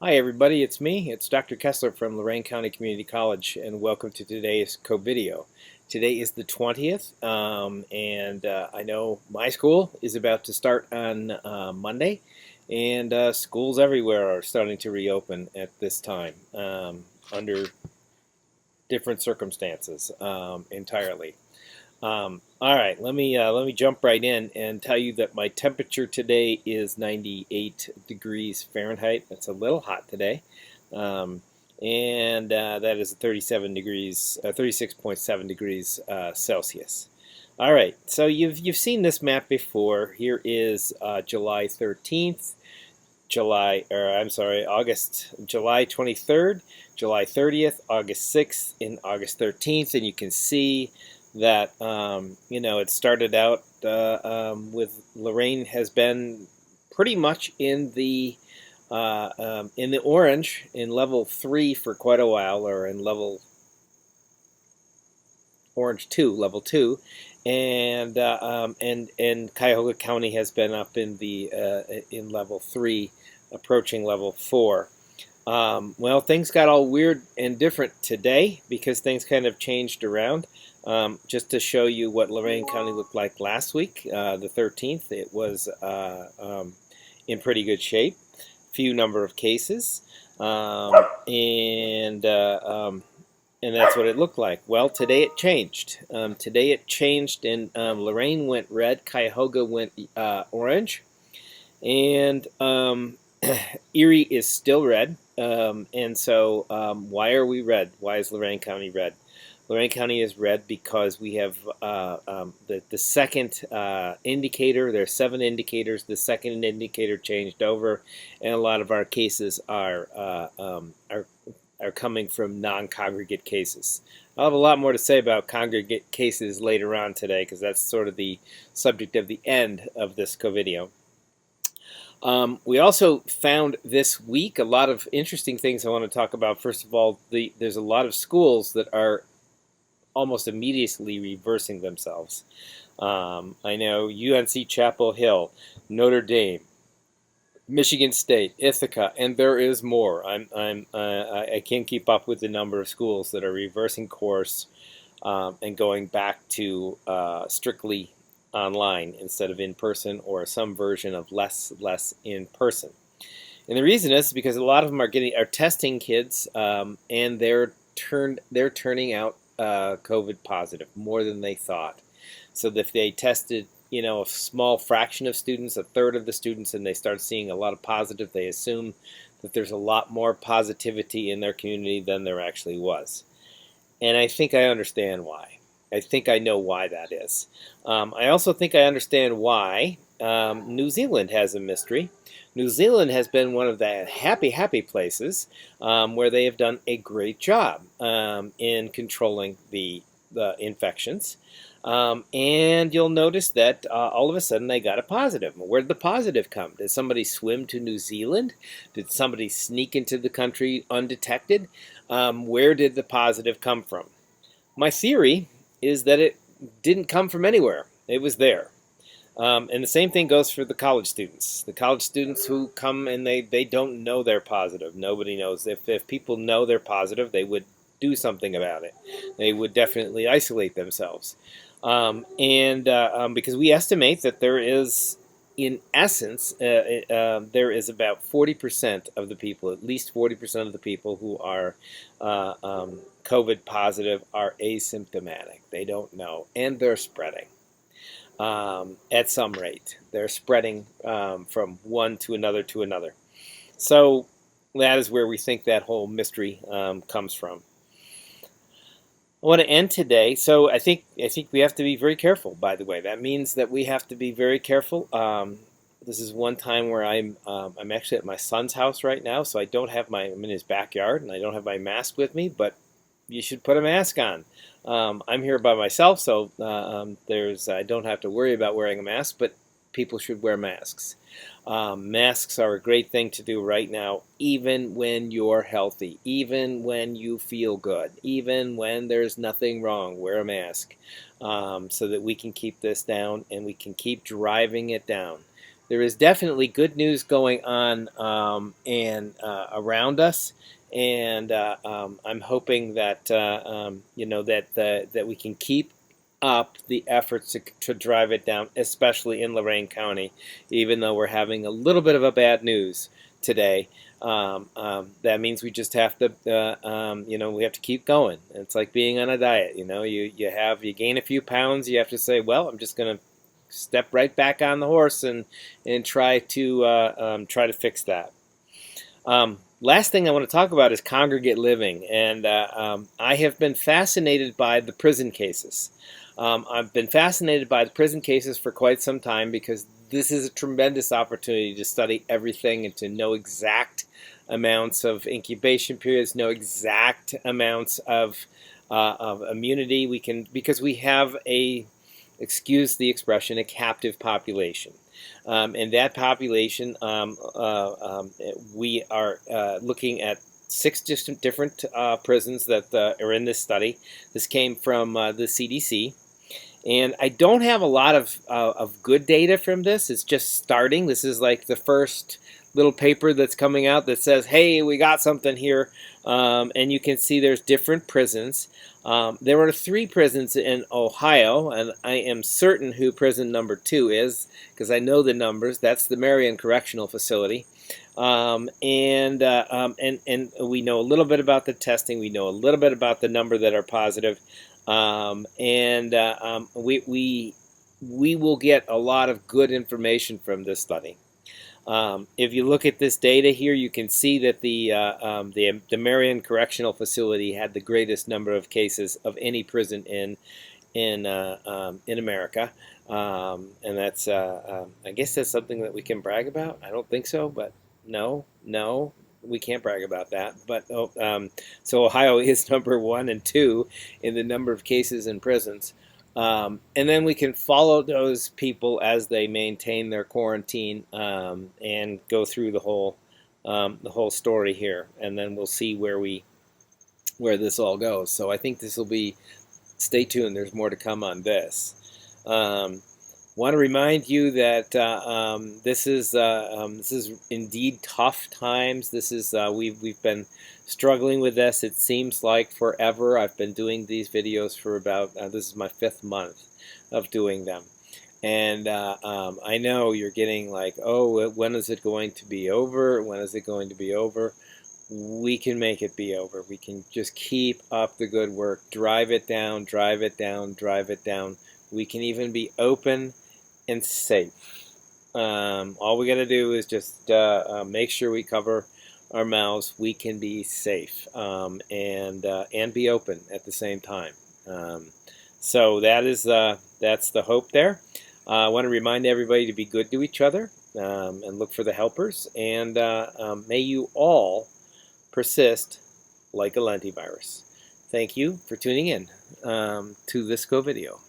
Hi everybody, it's me. It's Dr. Kestler from Lorain County Community College, and welcome to today's co-video. Today is the 20th, and I know my school is about to start on Monday, and schools everywhere are starting to reopen at this time under different circumstances entirely. All right, let me jump right in and tell you that my temperature today is 98 degrees Fahrenheit. It's a little hot today, and that is 36.7 degrees Celsius. All right, so you've seen this map before. Here is July 13th, July 23rd, July 30th, August 6th, and August 13th, and you can see that it started out with Lorain has been pretty much in the orange in level 3 for quite a while, or in level orange 2, level 2, and Cuyahoga County has been up in the in level 3, approaching level 4. Well, things got all weird and different today because things kind of changed around. Just to show you what Lorain County looked like last week, the 13th, it was in pretty good shape. Few number of cases, and that's what it looked like. Well, today it changed. And Lorain went red, Cuyahoga went orange, and Erie is still red. And so why are we red? Why is Lorain County red? Lorain County is red because we have the second indicator. There are 7 indicators. The second indicator changed over, and a lot of our cases are coming from non-congregate cases. I'll have a lot more to say about congregate cases later on today, because that's sort of the subject of the end of this co-video. We also found this week a lot of interesting things I want to talk about. First of all, there's a lot of schools that are almost immediately reversing themselves. I know UNC Chapel Hill, Notre Dame, Michigan State, Ithaca, and there is more. I can't keep up with the number of schools that are reversing course and going back to strictly online instead of in person, or some version of less in person. And the reason is because a lot of them are testing kids, and they're turning out COVID positive, more than they thought. So if they tested, a small fraction of students, a third of the students, and they start seeing a lot of positive, they assume that there's a lot more positivity in their community than there actually was. And I think I understand why. I think I know why that is. I also think I understand why New Zealand has a mystery. New Zealand has been one of the happy places where they have done a great job in controlling the infections. And you'll notice that all of a sudden they got a positive. Where did the positive come? Did somebody swim to New Zealand? Did somebody sneak into the country undetected? Where did the positive come from? My theory is that it didn't come from anywhere. It was there. And the same thing goes for the college students. The college students who come and they don't know they're positive. Nobody knows. If people know they're positive, they would do something about it. They would definitely isolate themselves. Because we estimate that there is, in essence, there is about 40% of the people, at least 40% of the people who are COVID positive are asymptomatic. They don't know, and they're spreading at some rate. They're spreading from one to another to another. So that is where we think that whole mystery comes from. I want to end today. So I think we have to be very careful. By the way, that means that we have to be very careful. This is one time where I'm actually at my son's house right now, so I'm in his backyard, and I don't have my mask with me. But you should put a mask on. I'm here by myself, so I don't have to worry about wearing a mask. But people should wear masks. Masks are a great thing to do right now, even when you're healthy, even when you feel good, even when there's nothing wrong. Wear a mask so that we can keep this down, and we can keep driving it down. there is definitely good news going on and around us, and I'm hoping that that we can keep up the efforts to drive it down, especially in Lorain County, even though we're having a little bit of a bad news today. That means we just have to, we have to keep going. It's like being on a diet. You gain a few pounds, you have to say, well, I'm just going to step right back on the horse and try to fix that. Last thing I want to talk about is congregate living, and I have been fascinated by the prison cases. I've been fascinated by the prison cases for quite some time because this is a tremendous opportunity to study everything and to know exact amounts of incubation periods, know exact amounts of immunity. Because we have excuse the expression, a captive population. And that population, we are looking at 6 different prisons that are in this study. This came from the CDC. And I don't have a lot of good data from this. It's just starting. This is like the first little paper that's coming out that says, hey, we got something here. And you can see there's different prisons. There were 3 prisons in Ohio, and I am certain who prison number 2 is, because I know the numbers. That's the Marion Correctional Facility. And we know a little bit about the testing. We know a little bit about the number that are positive. We will get a lot of good information from this study. If you look at this data here, you can see that the Marion Correctional Facility had the greatest number of cases of any prison in America, and that's I guess that's something that we can brag about. I don't think so, but no, we can't brag about that. But so Ohio is number 1 and 2 in the number of cases in prisons. And then we can follow those people as they maintain their quarantine and go through the whole story here, and then we'll see where this all goes. So I think this will be. Stay tuned. There's more to come on this. Want to remind you that this is indeed tough times. This is we've been struggling with this. It seems like forever. I've been doing these videos for about this is my 5th month of doing them, and I know you're getting like, oh, when is it going to be over? When is it going to be over? We can make it be over. We can just keep up the good work. Drive it down, drive it down, drive it down. We can even be open and safe. All we got to do is just make sure we cover our mouths. We can be safe and be open at the same time. So that's the hope there. I want to remind everybody to be good to each other and look for the helpers. And may you all persist like a lentivirus. Thank you for tuning in to this video.